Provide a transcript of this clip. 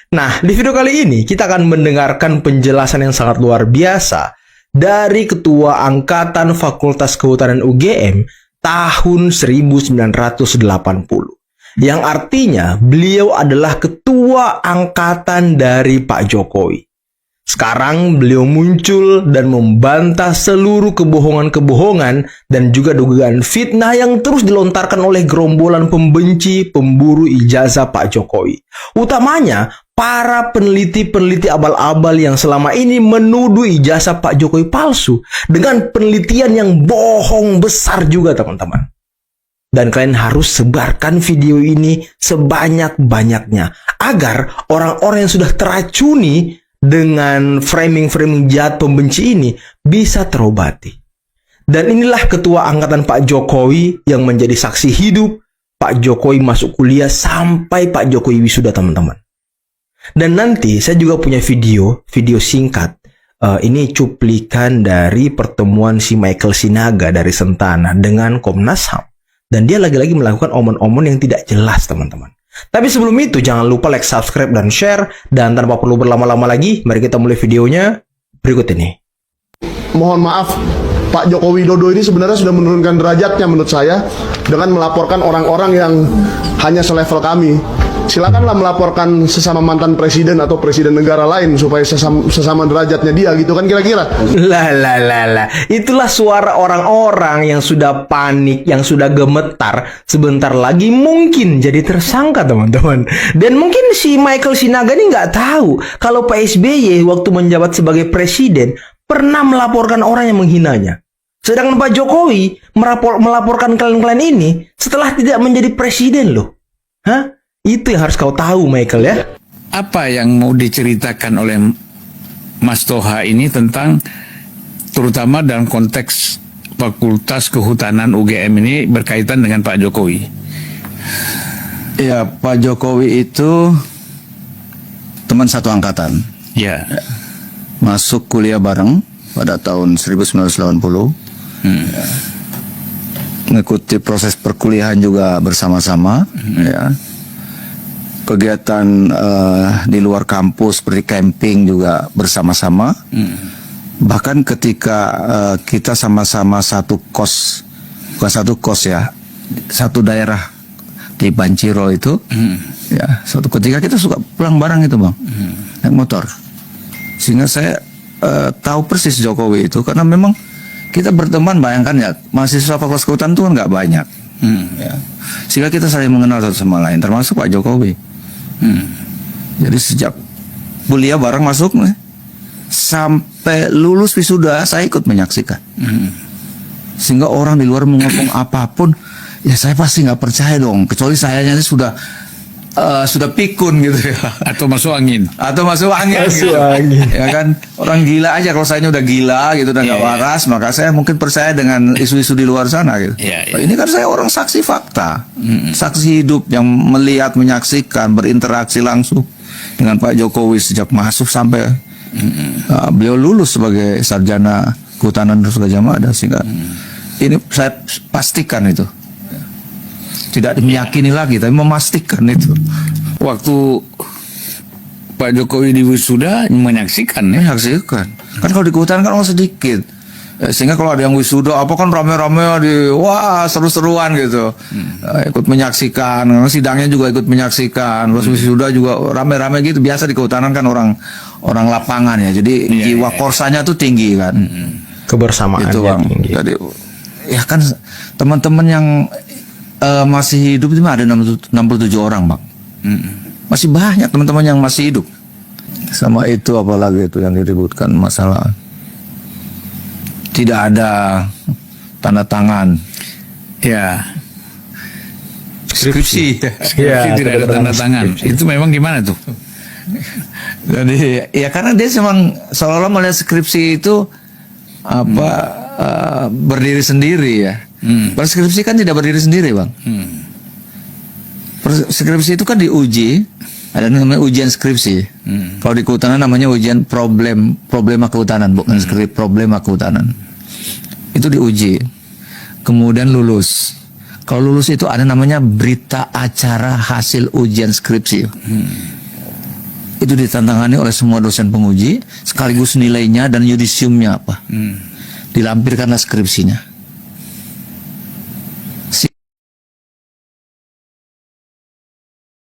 Nah, di video kali ini kita akan mendengarkan penjelasan yang sangat luar biasa dari Ketua Angkatan Fakultas Kehutanan UGM tahun 1980. Yang artinya beliau adalah Ketua Angkatan dari Pak Jokowi. Sekarang beliau muncul dan membantah seluruh kebohongan-kebohongan dan juga dugaan fitnah yang terus dilontarkan oleh gerombolan pembenci pemburu ijazah Pak Jokowi. Utamanya para peneliti-peneliti abal-abal yang selama ini menuduh ijazah Pak Jokowi palsu dengan penelitian yang bohong besar juga, teman-teman. Dan kalian harus sebarkan video ini sebanyak-banyaknya agar orang-orang yang sudah teracuni dengan framing-framing jahat pembenci ini bisa terobati. Dan inilah Ketua Angkatan Pak Jokowi yang menjadi saksi hidup Pak Jokowi masuk kuliah sampai Pak Jokowi wisuda, teman-teman. Dan nanti saya juga punya video singkat. Ini cuplikan dari pertemuan si Michael Sinaga dari Sentana dengan Komnas HAM. Dan dia lagi-lagi melakukan omon-omon yang tidak jelas, teman-teman. Tapi sebelum itu, jangan lupa like, subscribe, dan share. Dan tanpa perlu berlama-lama lagi, mari kita mulai videonya berikut ini. Mohon maaf, Pak Joko Widodo ini sebenarnya sudah menurunkan derajatnya menurut saya dengan melaporkan orang-orang yang hanya selevel kami. Silakanlah melaporkan sesama mantan presiden atau presiden negara lain supaya sesama derajatnya dia, gitu kan kira-kira. Lah. Itulah suara orang-orang yang sudah panik, yang sudah gemetar. Sebentar lagi mungkin jadi tersangka, teman-teman. Dan mungkin si Michael Sinaga ini nggak tahu kalau Pak SBY waktu menjabat sebagai presiden pernah melaporkan orang yang menghinanya. Sedangkan Pak Jokowi melaporkan kalian-kalian ini setelah tidak menjadi presiden loh. Hah? Itu yang harus kau tahu, Michael, ya. Apa yang mau diceritakan oleh Mas Toha ini tentang, terutama dalam konteks Fakultas Kehutanan UGM ini berkaitan dengan Pak Jokowi? Ya, Pak Jokowi itu teman satu angkatan. Ya. Masuk kuliah bareng pada tahun 1980. Ya. Mengikuti proses perkuliahan juga bersama-sama. Ya. Kegiatan di luar kampus seperti camping juga bersama-sama. Bahkan ketika kita sama-sama satu kos, bukan satu kos ya, satu daerah di Banciro itu, ya, suatu ketika kita suka pulang bareng itu, Bang, naik motor. Sehingga saya tahu persis Jokowi itu, karena memang kita berteman, bayangkan ya, mahasiswa Fakultas Kehutanan itu kan nggak banyak. Ya. Sehingga kita saling mengenal satu sama lain, termasuk Pak Jokowi. Jadi sejak kuliah bareng masuk sampai lulus wisuda saya ikut menyaksikan. Sehingga orang di luar ngomong apapun, ya saya pasti nggak percaya dong, kecuali sayanya ini sudah pikun gitu ya, Atau masuk angin. Gitu. Ya kan, orang gila aja, kalau sayanya udah gila gitu dan nggak waras, maka saya mungkin percaya dengan isu-isu di luar sana gitu. Ini kan saya orang saksi fakta, saksi hidup yang melihat, menyaksikan, berinteraksi langsung dengan Pak Jokowi sejak masuk sampai beliau lulus sebagai sarjana kehutanan dan Gajah Mada. Sehingga ini saya pastikan itu. Tidak meyakini lagi, tapi memastikan itu. Waktu Pak Jokowi di wisuda menyaksikan ya. Menyaksikan. Kan kalau di kehutanan kan orang sedikit. Sehingga kalau ada yang wisuda apa kan rame-rame wah seru-seruan gitu. Ikut menyaksikan, sidangnya juga ikut menyaksikan. Terus wisuda juga rame-rame gitu. Biasa di kehutanan kan orang lapangan ya. Jadi jiwa korsanya tuh tinggi kan. Kebersamaannya itu, Bang. tinggi. Jadi ya kan teman-teman yang masih hidup itu ada 67 orang, Bang. Masih banyak teman-teman yang masih hidup. Sama itu apalagi itu yang diributkan masalah tidak ada tanda tangan. Ya. Skripsi Ya, tidak ada tanda tangan. Itu memang gimana tuh? Jadi ya karena dia memang seolah-olah melihat skripsi itu berdiri sendiri ya. Skripsi kan tidak berdiri sendiri, Bang. Skripsi itu kan diuji, ada namanya ujian skripsi. Kalau di kehutanan namanya ujian problema kehutanan, bukan skrip problema kehutanan. Itu diuji, kemudian lulus. Kalau lulus itu ada namanya berita acara hasil ujian skripsi. itu ditantangani oleh semua dosen penguji sekaligus nilainya dan yudisiumnya apa. Dilampirkanlah skripsinya.